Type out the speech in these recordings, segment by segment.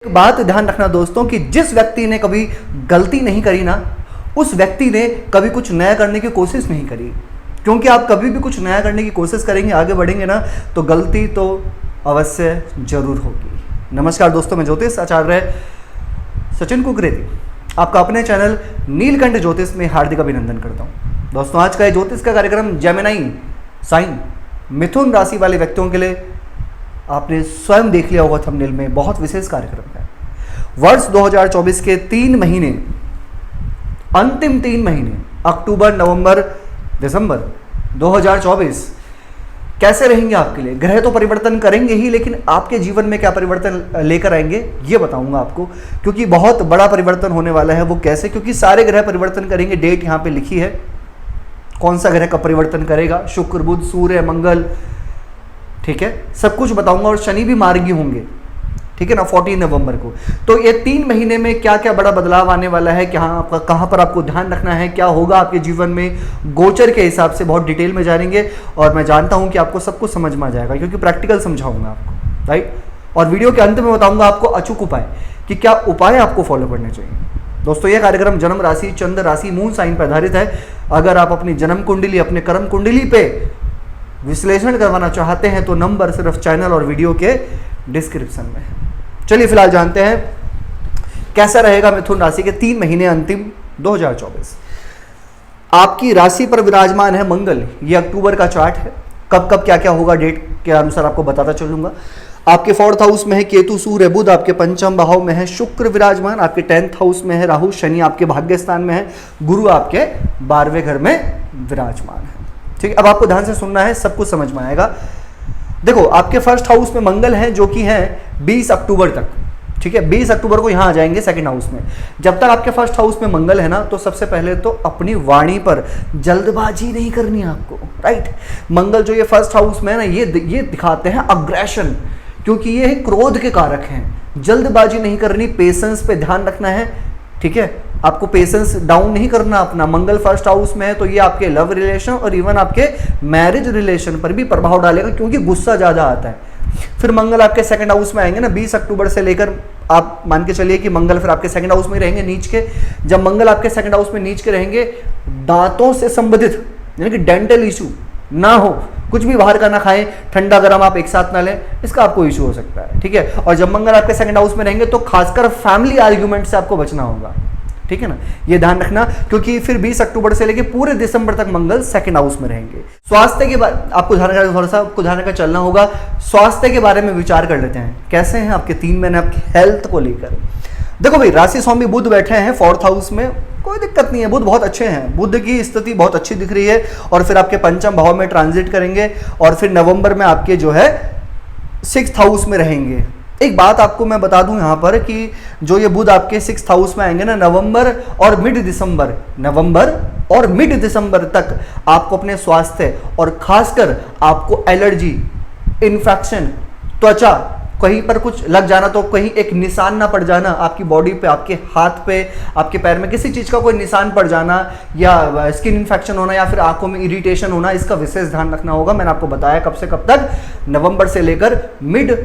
एक बात ध्यान रखना दोस्तों कि जिस व्यक्ति ने कभी गलती नहीं करी ना, उस व्यक्ति ने कभी कुछ नया करने की कोशिश नहीं करी। क्योंकि आप कभी भी कुछ नया करने की कोशिश करेंगे, आगे बढ़ेंगे ना, तो गलती तो अवश्य जरूर होगी। नमस्कार दोस्तों, मैं ज्योतिष आचार्य सचिन कुकरेती आपका अपने चैनल नीलकंठ ज्योतिष में हार्दिक अभिनंदन करता हूँ। दोस्तों, आज का ये ज्योतिष का कार्यक्रम जेमिनी साइन मिथुन राशि वाले व्यक्तियों के लिए आपने स्वयं देख लिया होगा थंबनेल में, बहुत विशेष कार्यक्रम है। वर्ष 2024 के 3 महीने, अंतिम 3 महीने अक्टूबर, नवंबर, दिसंबर 2024 कैसे रहेंगे आपके लिए। ग्रह तो परिवर्तन करेंगे ही, लेकिन आपके जीवन में क्या परिवर्तन लेकर आएंगे ये बताऊंगा आपको, क्योंकि बहुत बड़ा परिवर्तन होने वाला है। वो कैसे? क्योंकि सारे ग्रह परिवर्तन करेंगे। डेट यहाँ पे लिखी है, कौन सा ग्रह का परिवर्तन करेगा, शुक्र, बुध, सूर्य, मंगल, ठीक है, सब कुछ बताऊंगा। और शनि भी मार्गी होंगे, ठीक है ना, 14 नवंबर को। तो ये 3 महीने में क्या क्या बड़ा बदलाव आने वाला है, कहाँ पर आपको ध्यान रखना है, क्या होगा आपके जीवन में, गोचर के हिसाब से बहुत डिटेल में जानेंगे। और मैं जानता हूं कि आपको सब कुछ समझ में आ जाएगा, क्योंकि प्रैक्टिकल समझाऊंगा आपको, राइट। और वीडियो के अंत में बताऊंगा आपको अचूक उपाय कि क्या उपाय आपको फॉलो करने चाहिए। दोस्तों, यह कार्यक्रम जन्म राशि, चंद्र राशि, मून साइन पर आधारित है। अगर आप अपनी जन्म कुंडली, अपने कर्म कुंडली पे विश्लेषण करवाना चाहते हैं तो नंबर सिर्फ चैनल और वीडियो के डिस्क्रिप्शन में है। चलिए फिलहाल जानते हैं कैसा रहेगा मिथुन राशि के 3 महीने अंतिम 2024। आपकी राशि पर विराजमान है मंगल। ये अक्टूबर का चार्ट है, कब कब क्या क्या होगा डेट के अनुसार आपको बताता चलूंगा। आपके 4th हाउस में है केतु, सूर्य, बुध आपके 5th भाव में है, शुक्र विराजमान आपके 10th हाउस में है, राहु, शनि आपके भाग्य स्थान में है, गुरु आपके 12वें घर में विराजमान है। ठीक है, अब आपको ध्यान से सुनना है, सब कुछ समझ में आएगा। देखो, आपके 1st हाउस में मंगल है, जो कि है 20 अक्टूबर तक, ठीक है। 20 अक्टूबर को यहां आ जाएंगे 2nd हाउस में। जब तक आपके 1st हाउस में मंगल है ना, तो सबसे पहले तो अपनी वाणी पर जल्दबाजी नहीं करनी आपको, राइट। मंगल जो ये 1st हाउस में है ना, ये दिखाते हैं अग्रेशन, क्योंकि ये क्रोध के कारक हैं। जल्दबाजी नहीं करनी, पेशेंस पे ध्यान रखना है, ठीक है। आपको पेशेंस डाउन नहीं करना अपना। मंगल 1st हाउस में है तो ये आपके लव रिलेशन और इवन आपके मैरिज रिलेशन पर भी प्रभाव डालेगा, क्योंकि गुस्सा ज्यादा आता है। फिर मंगल आपके 2nd हाउस में आएंगे ना, 20 अक्टूबर से लेकर आप मान के चलिए कि मंगल फिर आपके 2nd हाउस में रहेंगे नीच के। जब मंगल आपके 2nd हाउस में नीच के रहेंगे, दांतों से संबंधित यानी कि डेंटल इशू ना हो, कुछ भी बाहर का ना खाएं, ठंडा गर्म आप एक साथ ना लें, इसका आपको इशू हो सकता है, ठीक है। और जब मंगल आपके 2nd हाउस में रहेंगे तो खासकर फैमिली आर्ग्यूमेंट से आपको बचना होगा, ठीक है ना, ये ध्यान रखना, क्योंकि फिर 20 अक्टूबर से लेके पूरे दिसंबर तक मंगल 2nd हाउस में रहेंगे। स्वास्थ्य के बारे आपको थोड़ा सा आपको ध्यान रखकर चलना होगा। स्वास्थ्य के बारे में विचार कर लेते हैं, कैसे हैं आपके 3 महीने आपकी हेल्थ को लेकर। देखो भाई, राशि स्वामी बुध बैठे हैं 4th हाउस में, कोई दिक्कत नहीं है, बुध बहुत अच्छे हैं, बुध की स्थिति बहुत अच्छी दिख रही है। और फिर आपके 5th भाव में ट्रांजिट करेंगे और फिर नवंबर में आपके जो है 6th हाउस में रहेंगे। एक बात आपको मैं बता दूं यहाँ पर कि जो ये बुध आपके 6th हाउस में आएंगे ना, नवंबर और मिड दिसंबर तक आपको अपने स्वास्थ्य और खासकर आपको एलर्जी, इन्फेक्शन, त्वचा कहीं पर कुछ लग जाना, तो कहीं एक निशान ना पड़ जाना आपकी बॉडी पे, आपके हाथ पे, आपके पैर में किसी चीज का कोई निशान पड़ जाना, या स्किन इन्फेक्शन होना, या फिर आंखों में इरिटेशन होना, इसका विशेष ध्यान रखना होगा। मैंने आपको बताया कब से कब तक, नवंबर से लेकर मिड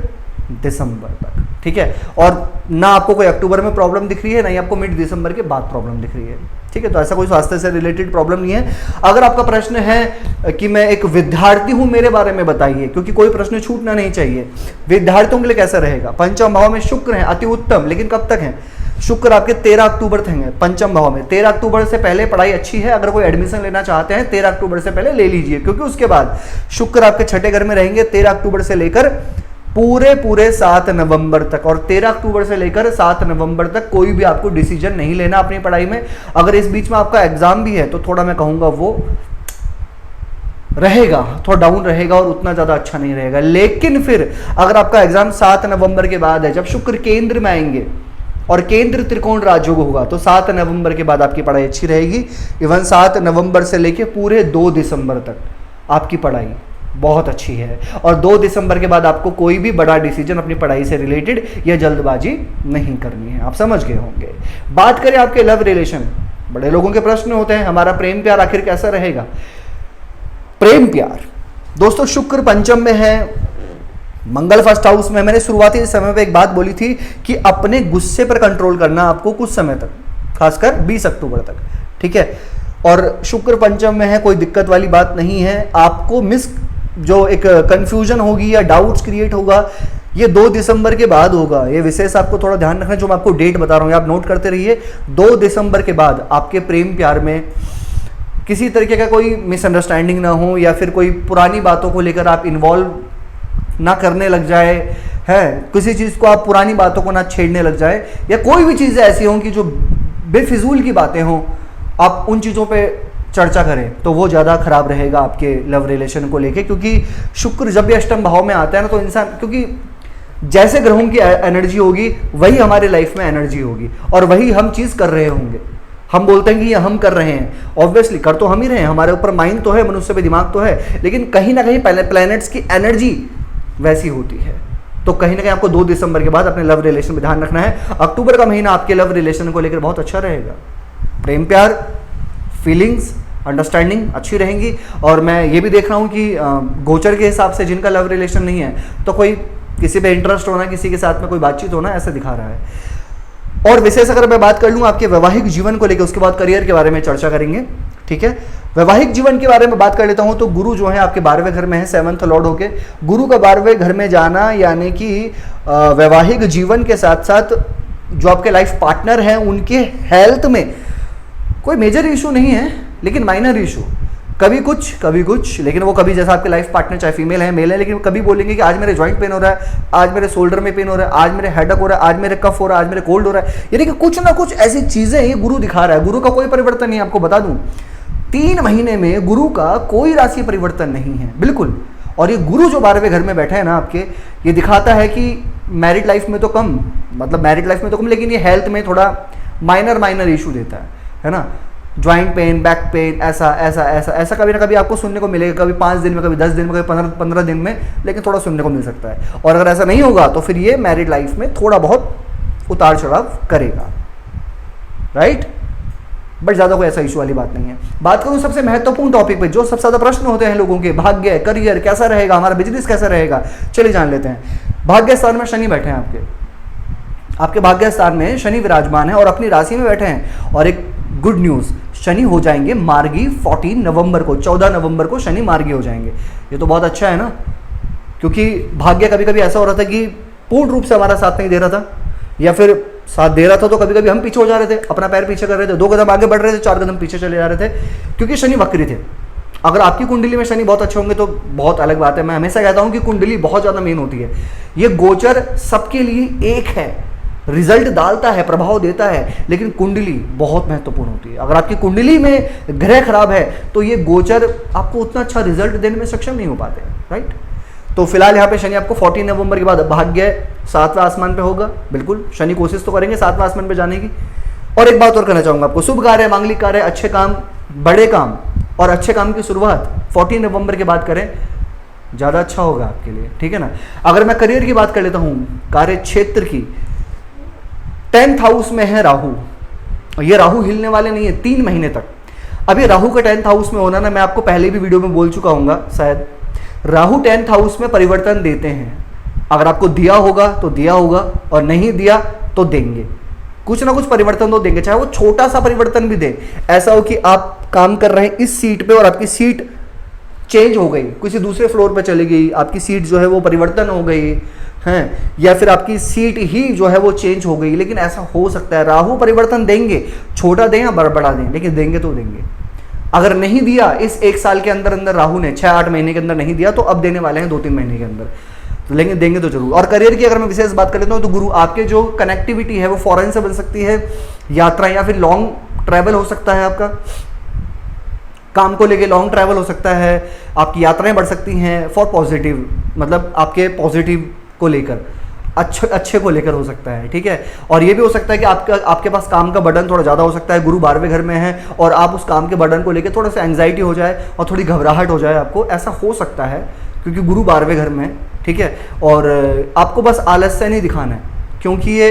दिसंबर तक, ठीक है। और ना आपको कोई अक्टूबर में प्रॉब्लम दिख रही है, ना ही आपको मिड दिसंबर के बाद प्रॉब्लम दिख रही है, ठीक है। तो ऐसा कोई स्वास्थ्य से रिलेटेड प्रॉब्लम नहीं है। अगर आपका प्रश्न है कि मैं एक विद्यार्थी हूं, मेरे बारे में बताइए, क्योंकि कोई प्रश्न छूटना नहीं चाहिए। विद्यार्थियों के लिए कैसा रहेगा? 5th भाव में शुक्र है, अति उत्तम, लेकिन कब तक है? शुक्र आपके 13 अक्टूबर तक है 5th भाव में। 13 अक्टूबर से पहले पढ़ाई अच्छी है, अगर कोई एडमिशन लेना चाहते हैं 13 अक्टूबर से पहले ले लीजिए, क्योंकि उसके बाद शुक्र आपके 6ठे घर में रहेंगे 13 अक्टूबर से लेकर पूरे 7 नवंबर तक। और 13 अक्टूबर से लेकर 7 नवंबर तक कोई भी आपको डिसीजन नहीं लेना अपनी पढ़ाई में। अगर इस बीच में आपका एग्जाम भी है तो थोड़ा मैं कहूंगा वो रहेगा, थोड़ा डाउन रहेगा और उतना ज्यादा अच्छा नहीं रहेगा। लेकिन फिर अगर आपका एग्जाम 7 नवंबर के बाद है, जब शुक्र केंद्र में आएंगे और केंद्र त्रिकोण राजयोग होगा, तो 7 नवंबर के बाद आपकी पढ़ाई अच्छी रहेगी। इवन 7 नवंबर से लेकर पूरे 2 दिसंबर तक आपकी पढ़ाई बहुत अच्छी है। और 2 दिसंबर के बाद आपको कोई भी बड़ा डिसीजन अपनी पढ़ाई से रिलेटेड या जल्दबाजी नहीं करनी है, आप समझ गए होंगे। बात करें आपके लव रिलेशन, बड़े लोगों के प्रश्न होते हैं, हमारा प्रेम प्यार आखिर कैसा रहेगा। प्रेम प्यार दोस्तों, शुक्र 5th में है, मंगल फर्स्ट हाउस में, मैंने शुरुआती समय पे एक बात बोली थी कि अपने गुस्से पर कंट्रोल करना आपको कुछ समय तक, खासकर 20 अक्टूबर तक, ठीक है। और शुक्र पंचम में है, कोई दिक्कत वाली बात नहीं है। आपको जो एक कंफ्यूजन होगी या डाउट्स क्रिएट होगा, ये 2 दिसंबर के बाद होगा। ये विशेष आपको थोड़ा ध्यान रखना, जो मैं आपको डेट बता रहा हूँ आप नोट करते रहिए। 2 दिसंबर के बाद आपके प्रेम प्यार में किसी तरीके का कोई मिसअंडरस्टैंडिंग ना हो, या फिर कोई पुरानी बातों को लेकर आप इन्वॉल्व ना करने लग जाए, है किसी चीज़ को आप पुरानी बातों को ना छेड़ने लग जाए, या कोई भी चीज़ें ऐसी हों कि जो बेफिजूल की बातें हों, आप उन चीज़ों पे चर्चा करें तो वो ज़्यादा खराब रहेगा आपके लव रिलेशन को लेके। क्योंकि शुक्र जब भी अष्टम भाव में आता है ना, तो इंसान, क्योंकि जैसे ग्रहों की एनर्जी होगी वही हमारे लाइफ में एनर्जी होगी, और वही हम चीज़ कर रहे होंगे। हम बोलते हैं कि ये हम कर रहे हैं, ऑब्वियसली कर तो हम ही रहे हैं, हमारे ऊपर माइंड तो है, मनुष्य पे दिमाग तो है, लेकिन कहीं ना कहीं प्लैनेट्स की एनर्जी वैसी होती है। तो कहीं ना कहीं आपको 2 दिसंबर के बाद अपने लव रिलेशन में ध्यान रखना है। अक्टूबर का महीना आपके लव रिलेशन को लेकर बहुत अच्छा रहेगा। प्रेम प्यार, फीलिंग्स, अंडरस्टैंडिंग अच्छी रहेंगी। और मैं ये भी देख रहा हूँ कि गोचर के हिसाब से जिनका लव रिलेशन नहीं है, तो कोई किसी पे इंटरेस्ट होना, किसी के साथ में कोई बातचीत होना, ऐसा दिखा रहा है। और विशेष अगर मैं बात कर लूँ आपके वैवाहिक जीवन को लेकर, उसके बाद करियर के बारे में चर्चा करेंगे, ठीक है। वैवाहिक जीवन के बारे में बात कर लेता हूं, तो गुरु जो है आपके 12वें घर में है, 7th लॉर्ड होके। गुरु का 12वें घर में जाना यानी कि वैवाहिक जीवन के साथ साथ जो आपके लाइफ पार्टनर हैं उनके हेल्थ में कोई मेजर इशू नहीं है, लेकिन माइनर इशू, कभी कुछ, लेकिन वो कभी, जैसा आपके लाइफ पार्टनर चाहे फीमेल है मेल है, लेकिन कभी बोलेंगे कि आज मेरे जॉइंट पेन हो रहा है, आज मेरे शोल्डर में पेन हो रहा है, आज मेरे हेडक हो रहा है, आज मेरे कफ हो रहा है, आज मेरे कोल्ड हो रहा है। यानी कि कुछ ना कुछ ऐसी चीजें ये गुरु दिखा रहा है। गुरु का कोई परिवर्तन नहीं, आपको बता दूं 3 महीने में गुरु का कोई राशि परिवर्तन नहीं है, बिल्कुल। और ये गुरु जो 12वें घर में बैठा है ना आपके, ये दिखाता है कि मैरिड लाइफ में तो कम, लेकिन ये हेल्थ में थोड़ा माइनर इशू देता है ना। ज्वाइंट पेन, बैक पेन, ऐसा कभी ना कभी आपको सुनने को मिलेगा, कभी 5 दिन में, कभी 10 दिन में, कभी 15 दिन में, लेकिन थोड़ा सुनने को मिल सकता है। और अगर ऐसा नहीं होगा तो फिर ये मैरिड लाइफ में थोड़ा बहुत उतार चढ़ाव करेगा, राइट। बट ज़्यादा कोई ऐसा इशू वाली बात नहीं है। बात करूँ सबसे महत्वपूर्ण टॉपिक पे, जो सबसे ज़्यादा प्रश्न होते हैं लोगों के, भाग्य, करियर कैसा रहेगा, हमारा बिजनेस कैसा रहेगा, चलिए जान लेते हैं। भाग्य स्थान में शनि बैठे हैं आपके भाग्य स्थान में शनि विराजमान है और अपनी राशि में बैठे हैं। और एक गुड न्यूज़, शनि हो जाएंगे मार्गी 14 नवंबर को, 14 नवंबर को शनि मार्गी हो जाएंगे। ये तो बहुत अच्छा है ना, क्योंकि भाग्य कभी कभी ऐसा हो रहा था कि पूर्ण रूप से हमारा साथ नहीं दे रहा था, या फिर साथ दे रहा था तो कभी कभी हम पीछे हो जा रहे थे, अपना पैर पीछे कर रहे थे, 2 कदम आगे बढ़ रहे थे, 4 कदम पीछे चले जा रहे थे, क्योंकि शनि वक्री थे। अगर आपकी कुंडली में शनि बहुत अच्छे होंगे तो बहुत अलग बात है। मैं हमेशा कहता हूं कि कुंडली बहुत ज़्यादा मेन होती है। ये गोचर सबके लिए एक है, रिजल्ट डालता है, प्रभाव देता है, लेकिन कुंडली बहुत महत्वपूर्ण होती है। अगर आपकी कुंडली में ग्रह खराब है तो ये गोचर आपको उतना अच्छा रिजल्ट देने में सक्षम नहीं हो पाते, राइट। तो फिलहाल यहाँ पे शनि आपको 14 नवंबर के बाद भाग्य 7वें आसमान पे होगा, बिल्कुल शनि कोशिश तो करेंगे 7वें आसमान पे जाने की। और एक बात और कहना चाहूँगा आपको, शुभ कार्य, मांगलिक कार्य, अच्छे काम, बड़े काम और अच्छे काम की शुरुआत 14 नवंबर के बाद करें, ज़्यादा अच्छा होगा आपके लिए, ठीक है ना। अगर मैं करियर की बात कर लेता हूँ, कार्य क्षेत्र की, 10th हाउस में है राहु, ये राहु हिलने वाले नहीं है 3 महीने तक। अभी राहु का 10th हाउस में होना ना, मैं आपको पहले भी वीडियो में बोल चुका हूँ शायद, राहु 10th हाउस में परिवर्तन देते हैं। अगर आपको दिया होगा तो दिया होगा, और नहीं दिया तो देंगे, कुछ ना कुछ परिवर्तन तो देंगे, चाहे वो छोटा सा परिवर्तन भी दे। ऐसा हो कि आप काम कर रहे हैं इस सीट पे और आपकी सीट चेंज हो गई, किसी दूसरे फ्लोर पे चली गई, आपकी सीट जो है वो परिवर्तन हो गई है, या फिर आपकी सीट ही जो है वो चेंज हो गई, लेकिन ऐसा हो सकता है। राहु परिवर्तन देंगे, छोटा दें या बड़ा दें, लेकिन देंगे तो देंगे। अगर नहीं दिया इस 1 साल के अंदर अंदर, राहु ने 6-8 महीने के अंदर नहीं दिया, तो अब देने वाले हैं 2-3 महीने के अंदर, तो लेकिन देंगे तो जरूर। और करियर की अगर मैं विशेष बात कर लेता हूँ तो गुरु आपके जो कनेक्टिविटी है वो फॉरेन से बन सकती है, यात्रा या फिर लॉन्ग ट्रैवल हो सकता है, आपका काम को लेके लॉन्ग ट्रैवल हो सकता है, आपकी यात्राएं बढ़ सकती हैं फॉर पॉजिटिव, मतलब आपके पॉजिटिव को लेकर, अच्छे को लेकर हो सकता है, ठीक है। और ये भी हो सकता है कि आपके पास काम का बर्डन थोड़ा ज़्यादा हो सकता है, गुरु 12वें घर में है और आप उस काम के बर्डन को लेकर थोड़ा सा एंग्जाइटी हो जाए और थोड़ी घबराहट हो जाए आपको, ऐसा हो सकता है क्योंकि गुरु 12वें घर में है, ठीक है। और आपको बस आलस्य नहीं दिखाना है, क्योंकि ये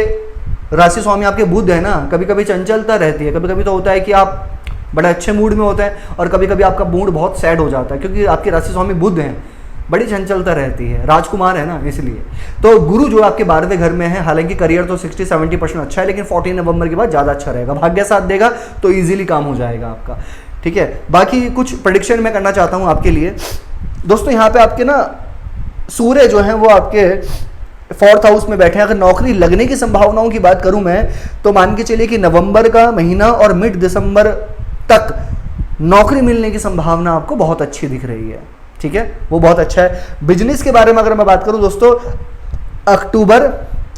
राशि स्वामी आपके बुध है ना, कभी कभी चंचलता रहती है, कभी कभी तो होता है कि आप बड़े अच्छे मूड में होते हैं और कभी कभी आपका मूड बहुत सैड हो जाता है, क्योंकि आपके राशि स्वामी बुध हैं, बड़ी चंचलता रहती है, राजकुमार है ना इसलिए। तो गुरु जो आपके 12वें घर में है, हालांकि करियर तो 60-70% अच्छा है, लेकिन 14 नवंबर के बाद ज़्यादा अच्छा रहेगा, भाग्य साथ देगा तो ईजिली काम हो जाएगा आपका, ठीक है। बाकी कुछ प्रेडिक्शन मैं करना चाहता हूँ आपके लिए दोस्तों। यहाँ पे आपके ना सूर्य जो है वो आपके 4th हाउस में बैठे हैं। अगर नौकरी लगने की संभावनाओं की बात करूं मैं, तो मान के चलिए कि नवंबर का महीना और मिड दिसंबर तक नौकरी मिलने की संभावना आपको बहुत अच्छी दिख रही है, ठीक है, वो बहुत अच्छा है। बिजनेस के बारे में अगर मैं बात करूं दोस्तों, अक्टूबर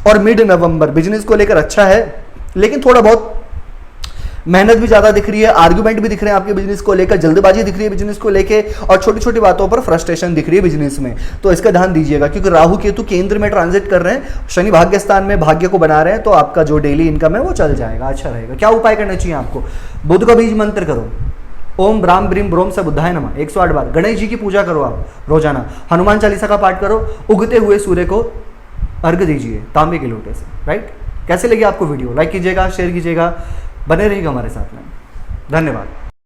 और मिड नवंबर बिजनेस को लेकर अच्छा है, लेकिन थोड़ा बहुत मेहनत भी ज़्यादा दिख रही है, आर्गुमेंट भी दिख रहे हैं आपके बिजनेस को लेकर, जल्दबाजी दिख रही है बिजनेस को लेके, और छोटी छोटी बातों पर फ्रस्ट्रेशन दिख रही है बिजनेस में। तो इसका ध्यान दीजिएगा, क्योंकि राहु केतु केंद्र में ट्रांजिट कर रहे हैं, शनि भाग्य स्थान में भाग्य को बना रहे हैं, तो आपका जो डेली इनकम है वो चल जाएगा, अच्छा रहेगा। क्या उपाय करना चाहिए आपको? बुध का बीज मंत्र करो, ओम ब्राम ब्रीम ब्रोम से बुद्धाय नमः 108 बार। गणेश जी की पूजा करो आप रोजाना, हनुमान चालीसा का पाठ करो, उगते हुए सूर्य को अर्घ दीजिए तांबे के लोटे से, राइट। कैसे लगी आपको वीडियो? लाइक कीजिएगा, शेयर कीजिएगा, बने रहिएगा हमारे साथ में। धन्यवाद।